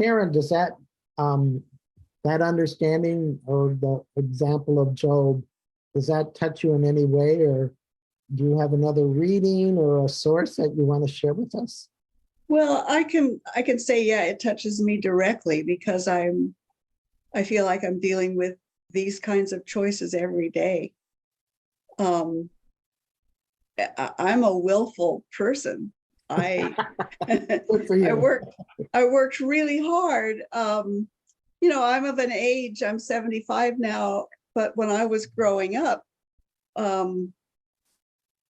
Karen, does that that understanding or the example of Job, does that touch you in any way, or do you have another reading or a source that you want to share with us? Well, I can say, yeah, it touches me directly because I feel like I'm dealing with these kinds of choices every day. Um, I'm a willful person. I Good for I you. worked really hard. I'm of an age, I'm 75 now, but when I was growing up, um,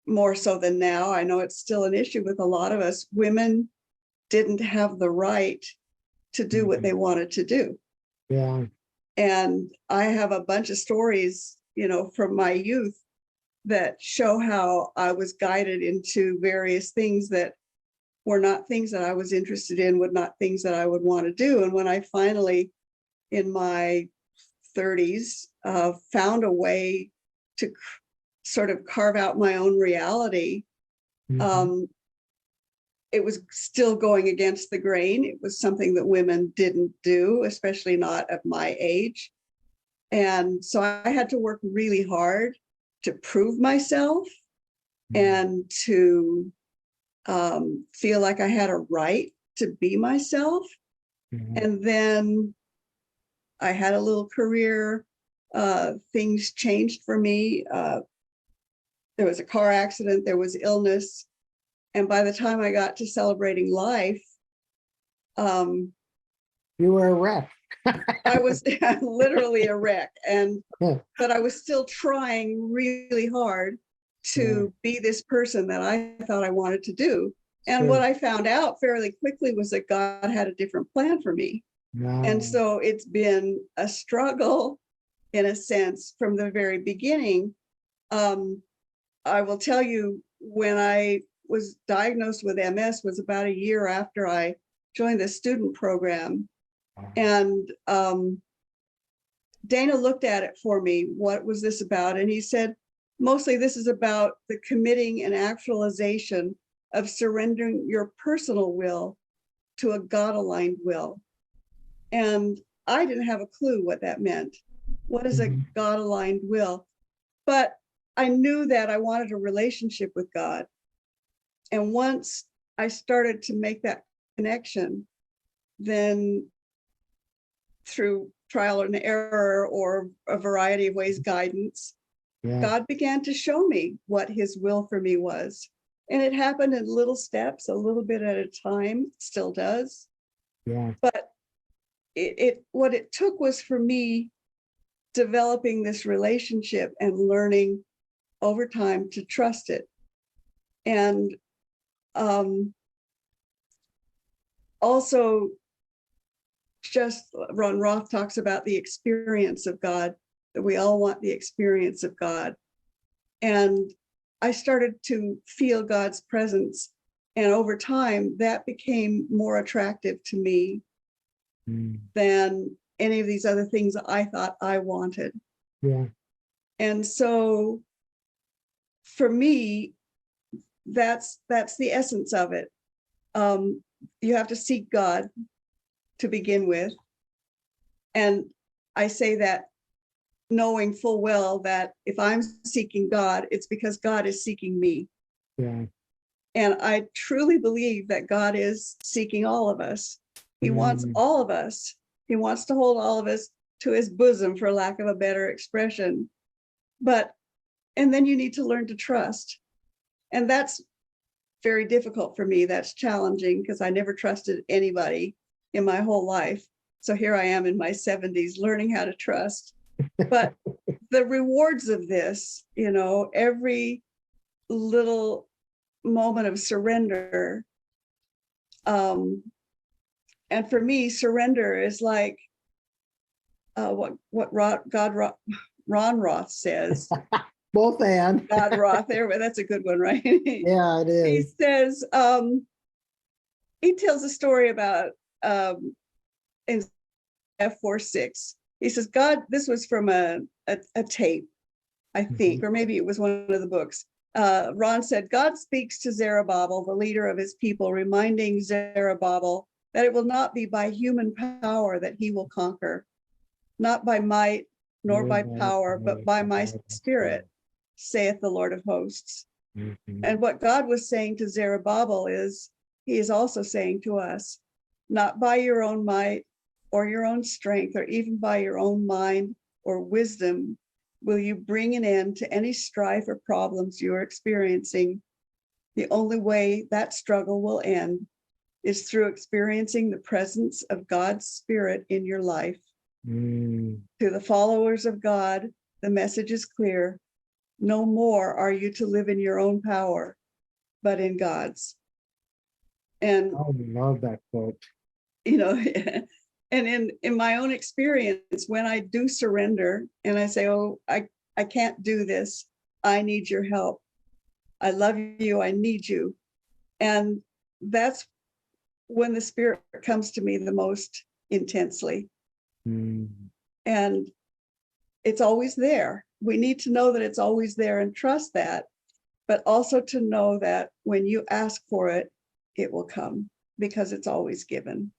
more so than now, I know it's still an issue with a lot of us, women didn't have the right to do what they wanted to do. Yeah. And I have a bunch of stories, from my youth that show how I was guided into various things that were not things that I was interested in, were not things that I would want to do. And when I finally, in my 30s, found a way to sort of carve out my own reality, it was still going against the grain. It was something that women didn't do, especially not at my age. And so I had to work really hard to prove myself and to feel like I had a right to be myself. And then I had a little career. Things changed for me. There was a car accident, there was illness. And by the time I got to celebrating life, You were a wreck. I was literally a wreck. But I was still trying really hard to be this person that I thought I wanted to do. And what I found out fairly quickly was that God had a different plan for me. And so it's been a struggle, in a sense, from the very beginning. I will tell you, when I was diagnosed with MS was about a year after I joined the student program. And Dana looked at it for me. What was this about? And he said, mostly this is about the committing and actualization of surrendering your personal will to a God-aligned will. And I didn't have a clue what that meant. What is a God-aligned will? But I knew that I wanted a relationship with God. And once I started to make that connection, then through trial and error or a variety of ways, guidance, God began to show me what his will for me was. And it happened in little steps, a little bit at a time, still does. But what it took was for me developing this relationship and learning over time to trust it. And also, just Ron Roth talks about the experience of God, that we all want the experience of God. And I started to feel God's presence. And over time, that became more attractive to me than any of these other things I thought I wanted. And so for me, that's the essence of it. You have to seek God to begin with. And I say that knowing full well that if I'm seeking God, it's because God is seeking me. And I truly believe that God is seeking all of us. He wants all of us. He wants to hold all of us to his bosom, for lack of a better expression. And then you need to learn to trust. And that's very difficult for me. That's challenging because I never trusted anybody in my whole life. So here I am in my 70s learning how to trust. But the rewards of this, every little moment of surrender. And for me, surrender is like what Ron Roth says. Both and God Roth, that's a good one, right? Yeah, it is. He says, he tells a story about in F46. He says, God, this was from a tape, I think, or maybe it was one of the books. Ron said, God speaks to Zerubbabel, the leader of his people, reminding Zerubbabel that it will not be by human power that he will conquer, not by might nor by power, but by my spirit, saith the Lord of hosts. And what God was saying to Zerubbabel is, he is also saying to us, not by your own might or your own strength, or even by your own mind or wisdom, will you bring an end to any strife or problems you are experiencing. The only way that struggle will end is through experiencing the presence of God's Spirit in your life. To the followers of God, the message is clear. No more are you to live in your own power, but in God's. And I love that quote. you know, and in my own experience, when I do surrender and I say, oh, I can't do this, I need your help. I love you, I need you. And that's when the Spirit comes to me the most intensely. And it's always there. We need to know that it's always there and trust that, but also to know that when you ask for it, it will come, because it's always given.